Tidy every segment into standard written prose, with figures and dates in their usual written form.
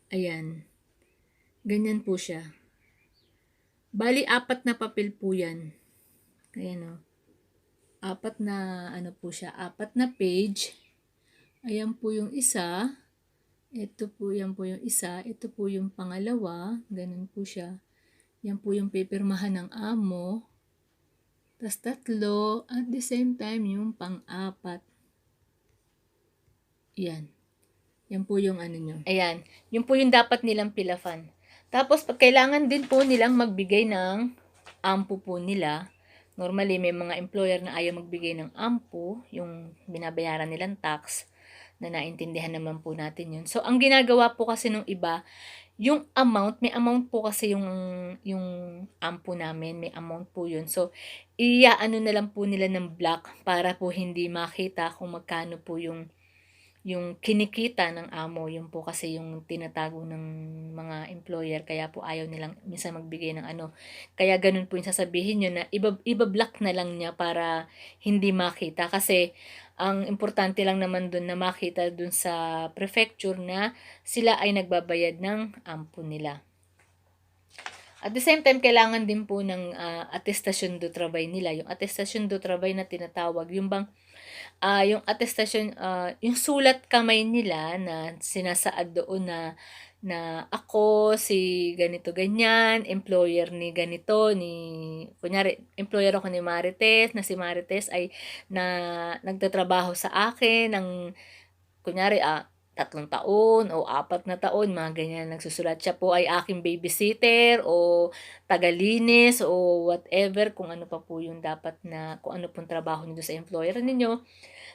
Ayan, ganyan po siya. Bali, 4 na papel po yan. Ayan o. 4 na, ano po siya, 4 na page. Ayan po yung isa. Ito po, yan po yung isa. Ito po yung pangalawa. Ganun po siya. Yan po yung pipirmahan ng amo. Tas 3, at the same time, yung pang-4. Yan. Yan po yung ano nyo. Ayan. Yun po yung dapat nilang pilafan. Tapos, pag kailangan din po nilang magbigay ng ampo po nila. Normally, may mga employer na ayaw magbigay ng ampo, yung binabayaran nilang tax, na naintindihan naman po natin yun. So, ang ginagawa po kasi nung iba, yung amount, may amount po kasi yung ampo namin, may amount po yun. So, iaano na lang po nila ng black para po hindi makita kung magkano po yung kinikita ng amo. Yun po kasi yung tinatago ng mga employer, kaya po ayaw nilang minsan magbigay ng ano. Kaya ganun po yung sasabihin nyo na iba-block na lang niya para hindi makita. Kasi ang importante lang naman dun na makita dun sa prefecture na sila ay nagbabayad ng ampo nila. At the same time, kailangan din po ng attestation do travail nila. Yung attestation do travail na tinatawag, yung bang yung attestation, yung sulat kamay nila na sinasaad doon na ako si ganito ganyan, employer ni ganito, kunyari, employer ako ni Marites, na si Marites ay nagtatrabaho sa akin ng, kunyari, 3 taon o 4 na taon, mga ganyan nagsusulat. Siya po ay aking babysitter o tagalinis o whatever, kung ano pa po yung dapat na, kung ano pong trabaho niyo sa employer ninyo,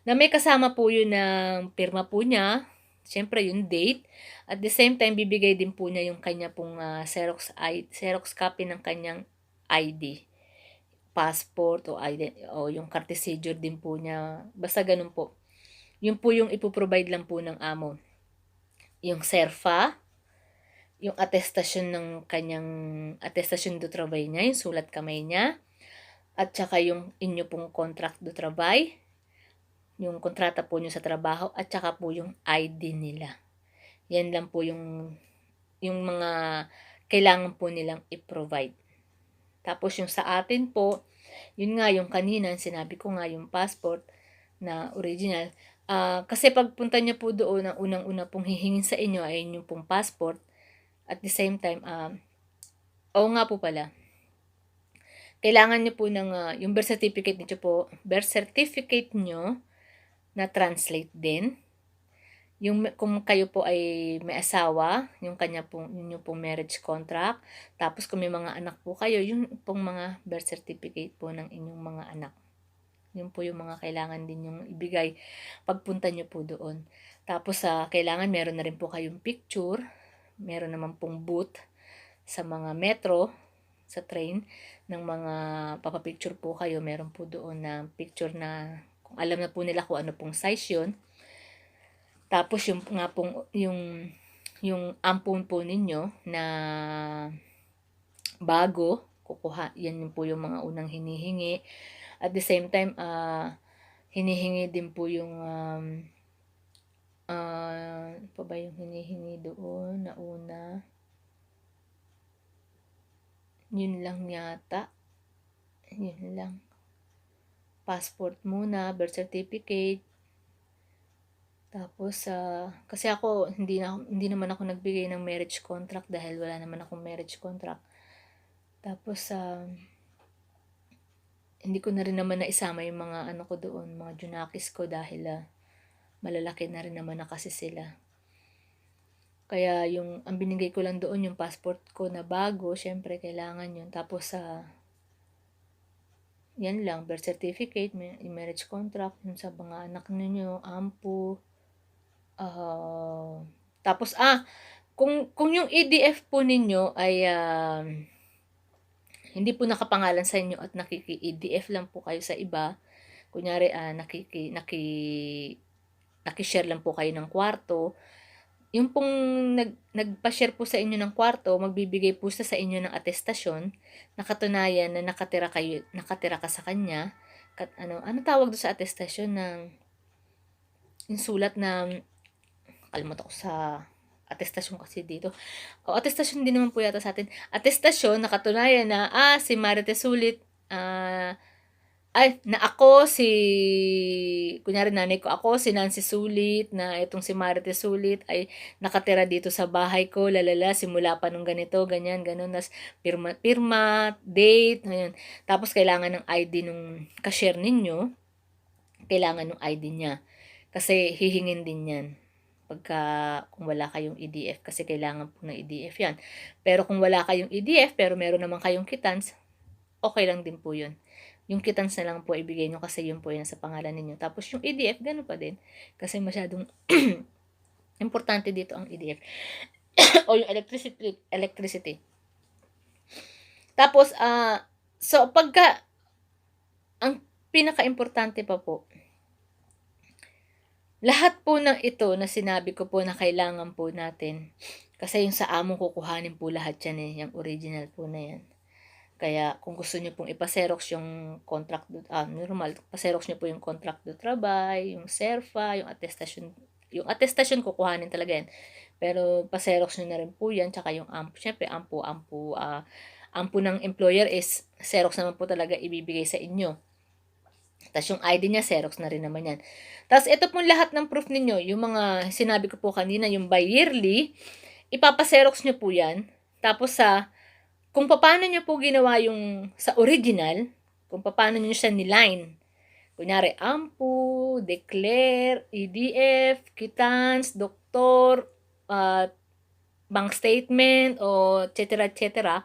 na may kasama po yun ng pirma po niya, siyempre yung date, at the same time bibigay din po niya yung kanya pong Xerox copy ng kanyang ID, passport o ID, o yung cartesiture din po niya, basta ganun po. Yun po yung ipoprovide lang po ng amo. Yung SERFA, yung attestation ng kanyang attestation do travail niya, yung sulat kamay niya, at saka yung inyo pong contract do travail, yung kontrata po nyo sa trabaho, at saka po yung ID nila. Yan lang po yung mga kailangan po nilang i-provide. Tapos yung sa atin po, yun nga yung kanina, sinabi ko nga yung passport na original. Kasi pagpunta niyo po doon, ang unang-una pong hihingin sa inyo ay yung pong passport. At the same time, oo nga po pala, kailangan niyo po ng yung birth certificate niyo po, birth certificate niyo na translate din. Yung kung kayo po ay may asawa, yung yung pong marriage contract. Tapos kung may mga anak po kayo, yung pong mga birth certificate po ng inyong mga anak. Yun po yung mga kailangan din yung ibigay pagpunta nyo po doon. Tapos kailangan meron na rin po kayong picture. Meron naman pong booth sa mga metro, sa train, ng mga papapicture po kayo. Meron po doon na picture na kung alam na po nila kung ano pong size yun. Tapos yung nga pong yung ampon po ninyo na bago, kukuha, yan po yung mga unang hinihingi. At the same time, hinihingi din po yung ano pa ba yung hinihingi doon na una? Yun lang yata. Yun lang. Passport muna, birth certificate. Tapos, kasi ako, hindi naman ako nagbigay ng marriage contract dahil wala naman akong marriage contract. Tapos, hindi ko na rin naman naisama yung mga ano ko doon, mga junakis ko dahil malalaki na rin naman na kasi sila. Kaya ang binigay ko lang doon, yung passport ko na bago, syempre kailangan yun. Tapos, yan lang, birth certificate, marriage contract, yung sa mga anak ninyo, ampo. Tapos, kung yung EDF po ninyo ay hindi po nakapangalan sa inyo at nakiki-EDF lang po kayo sa iba, kunyari naki-share lang po kayo ng kwarto, yung pong nagpa-share po sa inyo ng kwarto, magbibigay po sa inyo ng atestasyon na katunayan na nakatira ka sa kanya. Ano tawag doon sa atestasyon, ng yung sulat na, kalimutan ko sa atestasyon kasi dito. O, atestasyon din naman po yata sa atin. Atestasyon, nakatunayan na, si Marites Sulit, na ako kunyari nanay ko ako, si Nancy Sulit, na itong si Marites Sulit ay nakatira dito sa bahay ko, lalala, simula pa nung ganito, ganyan, ganun, nas pirma, date, ayun. Tapos kailangan ng ID nung cashier ninyo, kailangan ng ID niya. Kasi hihingin din yan kung wala kayong EDF, kasi kailangan po ng EDF yan. Pero kung wala kayong EDF, pero meron naman kayong kitans, okay lang din po yun. Yung kitans na lang po ibigay nyo kasi yun po yun sa pangalan ninyo. Tapos yung EDF, gano'n pa din. Kasi masyadong importante dito ang EDF. O yung electricity. Tapos, so pagka, ang pinaka-importante pa po, lahat po ng ito na sinabi ko po na kailangan po natin, kasi yung sa among kukuhanin po lahat yan yung original po na yan. Kaya kung gusto niyo pong ipa-xerox yung contract, normal, pa-xerox niyo po yung contract do trabay, yung SERFA, yung attestation kukuhanin talaga yan. Pero pa-xerox niyo na rin po yan, tsaka yung AMPU. Syempre, AMPU ng employer is xerox naman po talaga ibibigay sa inyo. Tapos yung ID niya, xerox na rin naman yan. Tapos ito pong lahat ng proof ninyo, yung mga sinabi ko po kanina, yung by yearly, ipapa-xerox niyo po yan. Tapos kung paano nyo po ginawa yung sa original, kung paano nyo siya niline. Kunyari, AMPU, declare, EDF, kitans, doktor, bank statement, o etc.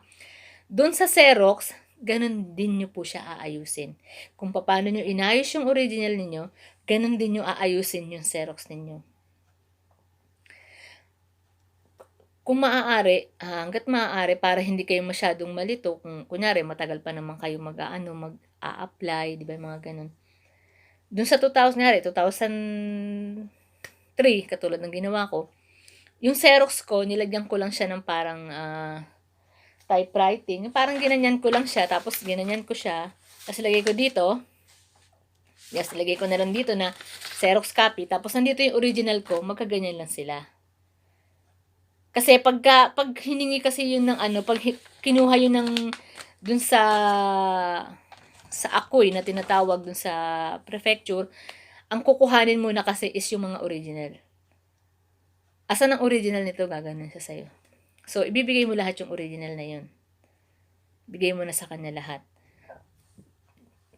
Doon sa Xerox, ganun din nyo po siya aayusin. Kung paano nyo inayos yung original ninyo, ganun din nyo aayusin yung Xerox ninyo. Kung maaari, hangga't maaari, para hindi kayo masyadong malito, kung kunyari matagal pa naman kayo mag-a-apply, di ba, mga ganun. Doon sa 2003, katulad ng ginawa ko, yung Xerox ko, nilagyan ko lang siya ng parang typewriting. Parang ginanyan ko lang siya, tapos ginanyan ko siya, tapos lagay ko dito, lagay ko na lang dito na Xerox copy, tapos nandito yung original ko, magkaganyan lang sila. Kasi pag hiningi kasi yun ng pag kinuha yun ng dun sa AKOY na tinatawag dun sa prefecture, ang kukuhanin muna kasi is yung mga original. Asan ang original nito? Gaganon siya sa'yo. So, ibibigay mo lahat yung original na yun. Bigay mo na sa kanya lahat.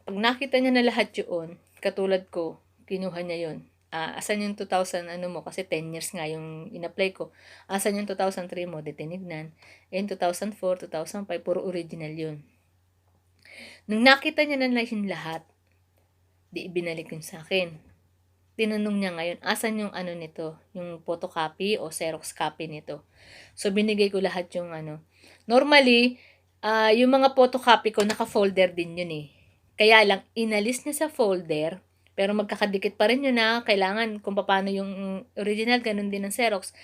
Pag nakita niya na lahat yun, katulad ko, kinuha niya yun. Asan yung 2000 mo, kasi 10 years nga yung in-apply ko. Asan yung 2003 mo, tinignan. And 2004, 2005, puro original yun. Nung nakita niya na yung lahat, di ibinalik yun sa akin. Tinanong niya ngayon, asan yung nito, yung photocopy o Xerox copy nito. So, binigay ko lahat yung Normally, yung mga photocopy ko, naka-folder din yun eh. Kaya lang, inalis niya sa folder, pero magkakadikit pa rin yun na kailangan kung paano yung original, ganun din ng Xerox.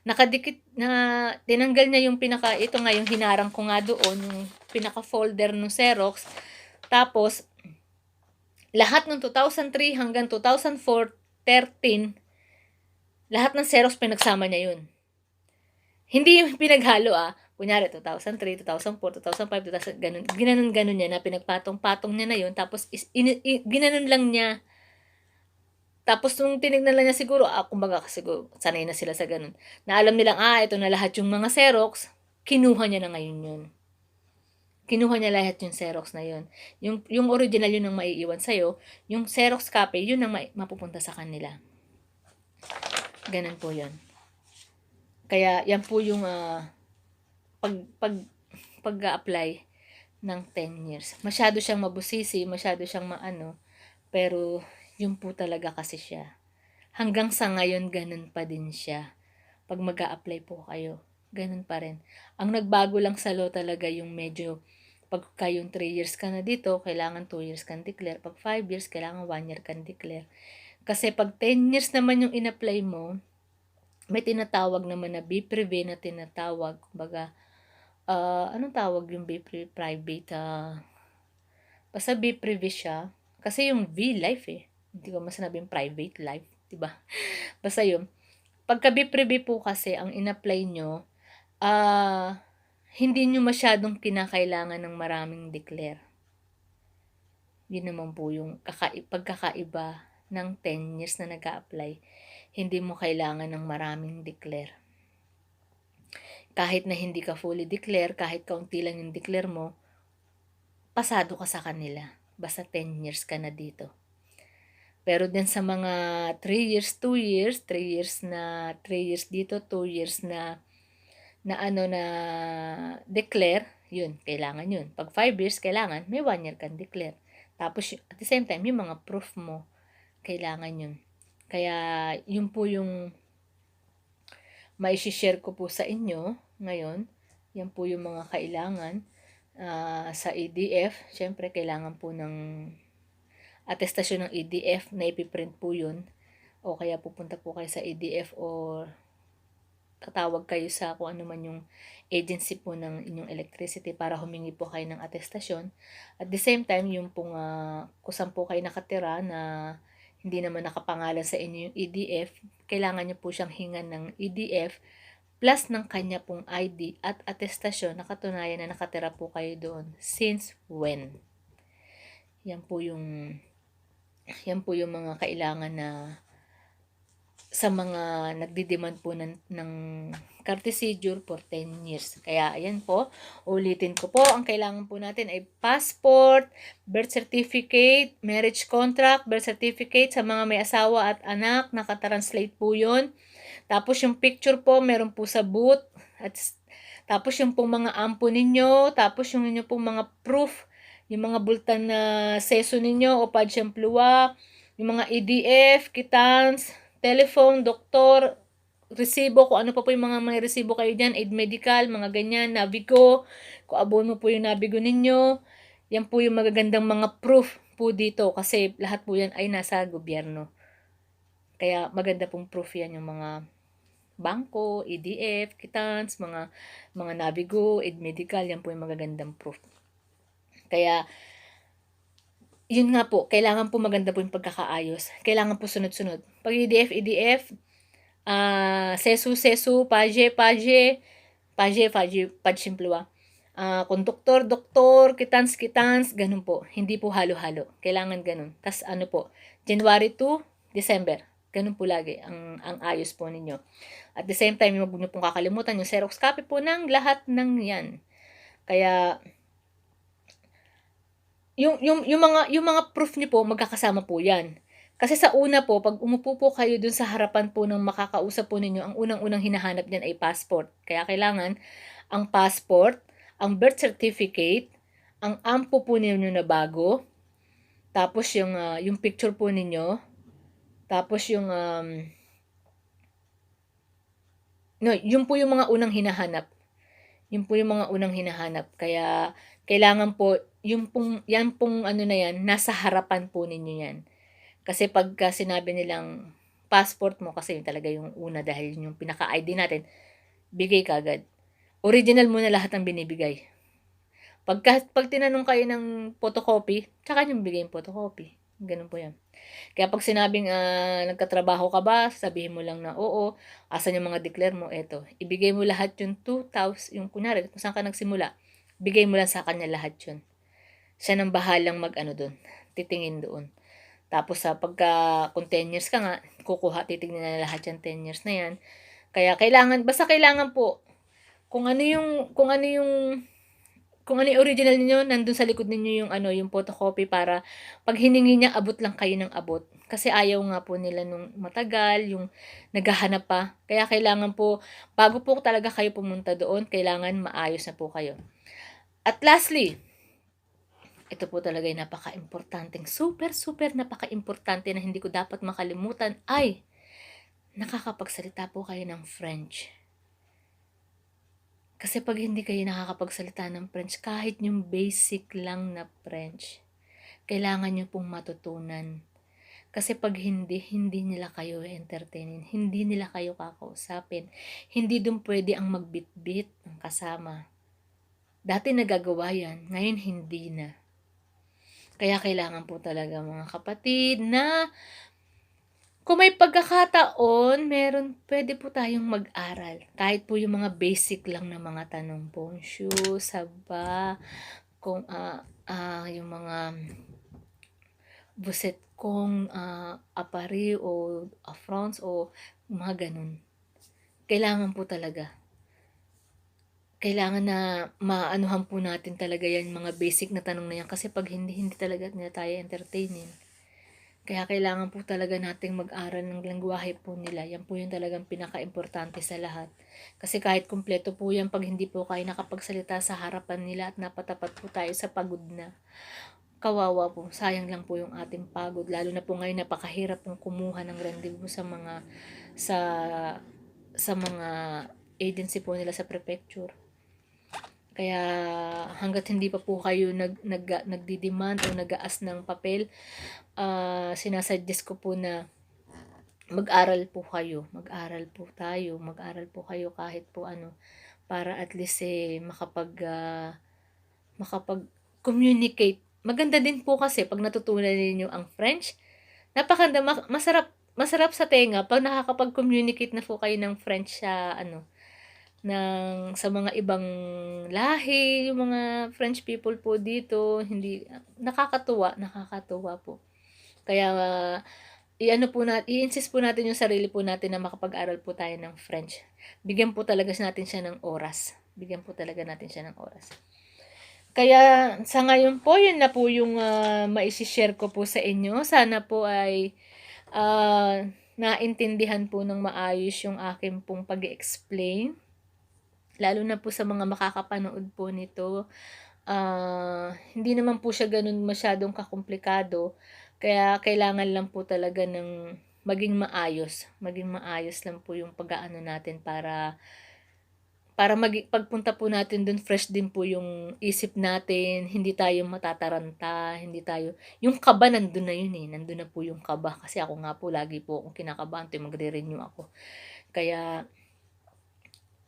Nakadikit na, tinanggal niya yung ito nga yung hinarang ko nga doon, yung pinaka-folder ng Xerox. Tapos, lahat ng 2003 hanggang 2004, 13, lahat ng Xerox pinagsama niya yun. Hindi yung pinaghalo Kunyari, 2003, 2004, 2005, 2000, ginanon niya na pinagpatong-patong niya na yun. Tapos, ginanon lang niya. Tapos, nung tinignan lang niya siguro, kumbaga, siguro, sanay na sila sa ganun. Na alam nilang, ito na lahat yung mga Xerox, kinuha niya na ngayon yun. Kinuha niya lahat yung Xerox na yun. Yung original yun ang maiiwan sa'yo. Yung Xerox copy, yun ang mapupunta sa kanila. Ganun po yun. Kaya, yan po yung pag-apply ng 10 years. Masyado siyang mabusisi, masyado siyang pero yun po talaga kasi siya. Hanggang sa ngayon, ganun pa din siya. Pag mag-a-apply po kayo, ganun pa rin. Ang nagbago lang sa law talaga yung medyo, pag kayong 3 years ka na dito, kailangan 2 years kang declare. Pag 5 years, kailangan 1 year kang declare. Kasi pag 10 years naman yung in-apply mo, may tinatawag naman na B-Prive na tinatawag. Kumbaga, anong tawag yung B-Private? Basta B-Prive siya. Kasi yung V-Life Hindi ko masanabi yung private life. Diba? Basta yun. Pagka BPREVI po kasi ang in-apply nyo, hindi nyo masyadong kinakailangan ng maraming declare. Yun naman po yung pagkakaiba ng 10 years na nag-a-apply. Hindi mo kailangan ng maraming declare. Kahit na hindi ka fully declare, kahit kaunti lang yung declare mo, pasado ka sa kanila. Basta 10 years ka na dito. Pero din sa mga 3 years, 2 years, 3 years na 3 years dito, 2 years na declare, yun, kailangan yun. Pag 5 years, kailangan, may 1 year kang declare. Tapos, at the same time, yung mga proof mo, kailangan yun. Kaya, yun po yung mai-share ko po sa inyo ngayon. Yan po yung mga kailangan sa EDF. Siyempre, kailangan po ng atestasyon ng EDF na ipiprint po yun. O kaya pupunta po kayo sa EDF o tatawag kayo sa kung ano man yung agency po ng inyong electricity para humingi po kayo ng atestasyon. At the same time, yung pong kung saan po kayo nakatira na hindi naman nakapangalan sa inyo yung EDF, kailangan nyo po siyang hingan ng EDF plus ng kanya pong ID at atestasyon na katunayan na nakatira po kayo doon. Since when? Yan po yung mga kailangan na sa mga nagdidemand po ng cartizidure for 10 years. Kaya, ayan po, ulitin ko po, ang kailangan po natin ay passport, birth certificate, marriage contract, birth certificate sa mga may asawa at anak, nakatranslate po yun. Tapos yung picture po, meron po sa booth, at tapos yung pong mga ampo ninyo, tapos yung inyo pong mga proof, yung mga bultan na seso ninyo o padsyemplua, yung mga EDF, kitans, telephone, doktor, resibo, kung ano pa po yung mga may resibo kayo dyan, aid medical, mga ganyan, Navigo, kung abono po yung Navigo ninyo, yan po yung magagandang mga proof po dito kasi lahat po yan ay nasa gobyerno. Kaya maganda pong proof yan yung mga bangko, EDF, kitans, mga Navigo, aid medical, yan po yung magagandang proof. Kaya, yun nga po, kailangan po maganda po yung pagkakaayos. Kailangan po sunod-sunod. Pag EDF, sesu, paje, padsimplua. Konduktor, doktor, kitans, ganun po. Hindi po halo-halo. Kailangan ganun. Tas ano po, January to December. Ganun po lagi ang ayos po ninyo. At the same time, huwag niyo pong kakalimutan yung Xerox copy po ng lahat ng yan. Kaya, yung mga proof niyo po, magkakasama po yan. Kasi sa una po, pag umupo po kayo dun sa harapan po ng makakausap po ninyo, ang unang-unang hinahanap niyan ay passport. Kaya kailangan ang passport, ang birth certificate, ang ampo po ninyo na bago, tapos yung picture po ninyo, tapos yun po yung mga unang hinahanap. Yun po yung mga unang hinahanap. Kaya kailangan po, yan pong ano na yan, nasa harapan po ninyo yan. Kasi pagka sinabi nilang passport mo, kasi yun talaga yung una dahil yun yung pinaka-ID natin, bigay ka agad. Original muna lahat ang binibigay. Pag tinanong kayo ng photocopy, tsaka yung bigay yung photocopy. Ganun po yan. Kaya pag sinabing nagkatrabaho ka ba, sabihin mo lang na oo, asan yung mga declare mo, eto. Ibigay mo lahat yung 2,000, yung kunyari, kung saan ka nagsimula, bigay mo lang sa kanya lahat yun. Siya nang bahalang doon, titingin doon. Tapos kung 10 years ka nga, titignan na lahat yung 10 years na yan. Kaya basta kailangan po, kung ano yung original niyo, nandun sa likod ninyo yung photocopy para pag hiningi niya, abot lang kayo ng abot. Kasi ayaw nga po nila nung matagal, yung naghahanap pa. Kaya kailangan po, bago po talaga kayo pumunta doon, kailangan maayos na po kayo. At lastly, ito po talaga yung napaka-importanteng, super napaka-importante na hindi ko dapat makalimutan ay nakakapagsalita po kayo ng French. Kasi pag hindi kayo nakakapagsalita ng French, kahit yung basic lang na French, kailangan nyo pong matutunan. Kasi pag hindi nila kayo entertainin, hindi nila kayo kakausapin, hindi dun pwede ang magbitbit ng kasama. Dati nagagawa yan, ngayon hindi na. Kaya kailangan po talaga mga kapatid na Kung may pagkakataon, puwede po tayong mag-aral. Kahit po yung mga basic lang na mga tanong, bonjour, ça va, kung, yung mga vous êtes kung, à Paris o à France o mga gano'n. Kailangan po talaga. Kailangan na maanuhan po natin talaga 'yan, mga basic na tanong na 'yan kasi 'pag hindi, hindi talaga nila tayo entertainin. Kaya kailangan po talaga nating mag-aral ng lengguwahe po nila. Yan po yung talagang pinakaimportante sa lahat. Kasi kahit kumpleto po yan, 'pag hindi po kayo nakapagsalita sa harapan nila at napatapat po tayo sa pagod na, kawawa po, sayang lang po yung ating pagod. Lalo na po ngayon, napakahirap pong kumuha ng rendezvous sa sa mga agency po nila sa prefecture. Kaya hangga't hindi pa po kayo nagdi-demand o nag-aas ng papel, sinasuggest ko po na mag-aral po kayo, mag-aral po tayo, mag-aral po kayo kahit po ano, para at least makapag-communicate. Maganda din po kasi pag natutunan niyo ang French, napakaganda, masarap sa tenga pag nakakapag-communicate na po kayo ng French sa sa mga ibang lahi, yung mga French people po dito, hindi nakakatuwa po. Kaya i-insist po natin yung sarili po natin na makapag-aral po tayo ng French. Bigyan po talaga natin siya ng oras. Bigyan po talaga natin siya ng oras. Kaya sa ngayon po, yun na po yung maisi-share ko po sa inyo. Sana po ay naintindihan po ng maayos yung akin pong pag-explain. Lalo na po sa mga makakapanood po nito. Hindi naman po siya ganun masyadong kakomplikado. Kaya kailangan lang po talaga ng maging maayos. Maging maayos lang po yung pag-aano natin para pagpunta po natin dun, fresh din po yung isip natin, hindi tayo matataranta, yung kaba nandun na yun nandun na po yung kaba. Kasi ako nga po, lagi po akong kinakabahan tuwing magre-renew ako. Kaya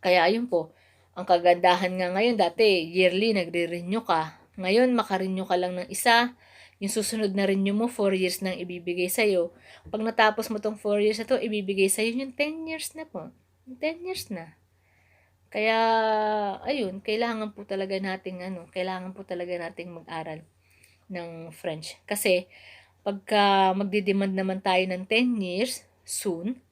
ayun po, ang kagandahan nga ngayon, dati yearly nagre-renew ka. Ngayon, maka-renew ka lang ng isa, yung susunod na renew mo, 4 years nang ibibigay sa'yo. Pag natapos mo tong 4 years na to, ibibigay sa'yo yung 10 years na po. 10 years na. Kaya, ayun, kailangan po talaga nating mag-aral ng French. Kasi, pagka magdi-demand naman tayo ng 10 years, soon,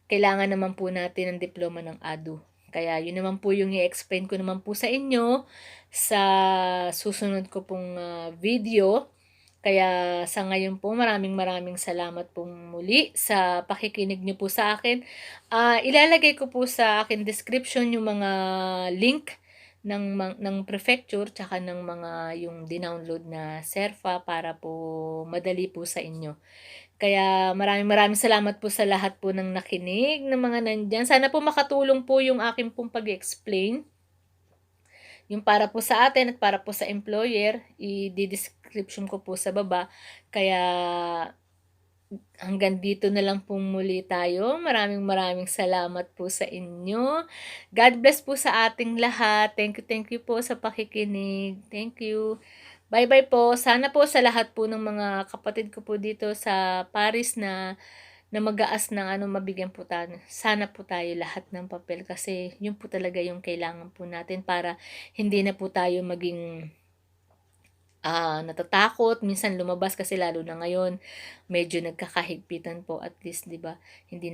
kailangan naman po natin ng diploma ng ADU. Kaya, yun naman po yung i-explain ko naman po sa inyo sa susunod ko pong video. Kaya sa ngayon po, maraming salamat pong muli sa pakikinig niyo po sa akin. Ilalagay ko po sa akin description yung mga link ng prefecture tsaka ng mga yung dinownload na Serfa para po madali po sa inyo. Kaya maraming salamat po sa lahat po ng nakinig, ng mga nandyan. Sana po makatulong po yung akin pong pag-explain. Yung para po sa atin at para po sa employer, i-description ko po sa baba. Kaya hanggang dito na lang po muli tayo. Maraming salamat po sa inyo. God bless po sa ating lahat. Thank you po sa pakikinig. Thank you. Bye-bye po. Sana po sa lahat po ng mga kapatid ko po dito sa Paris na mag-aas ng mabigyan po tayo. Sana po tayo lahat ng papel kasi yun po talaga yung kailangan po natin para hindi na po tayo maging natatakot minsan lumabas kasi lalo na ngayon medyo nagkakahigpitan po, at least 'di ba, hindi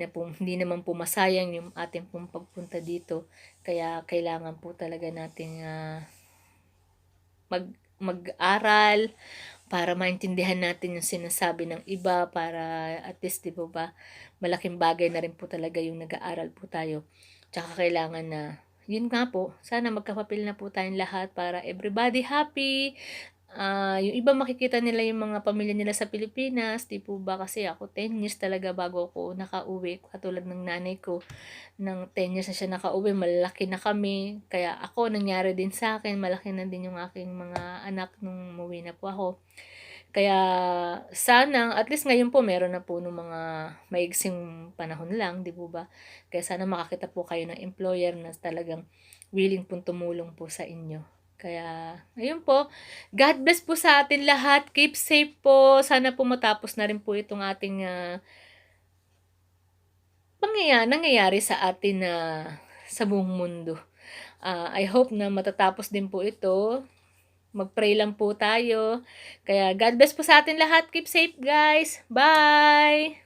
naman po masayang yung ating pong pagpunta dito. Kaya kailangan po talaga nating mag-aral para maintindihan natin yung sinasabi ng iba, para at least 'di ba, malaking bagay na rin po talaga yung nag-aaral po tayo. Tsaka kailangan na yun nga po, sana magkapapil na po tayong lahat para everybody happy. Yung iba makikita nila yung mga pamilya nila sa Pilipinas, 'di po ba, kasi ako 10 years talaga bago ako nakauwi, katulad ng nanay ko, ng 10 years na siya nakauwi, malalaki na kami. Kaya ako, nangyari din sa akin, malaki na din yung aking mga anak nung umuwi na po ako. Kaya sana at least ngayon po meron na po nung mga maigsing panahon lang, 'di po ba? Kaya sana makakita po kayo ng employer na talagang willing pong tumulong po sa inyo. Kaya ayun po, God bless po sa atin lahat. Keep safe po. Sana po matapos na rin po itong ating nangyayari sa atin na sa buong mundo. I hope na matatapos din po ito. Mag-pray lang po tayo. Kaya God bless po sa atin lahat. Keep safe guys. Bye!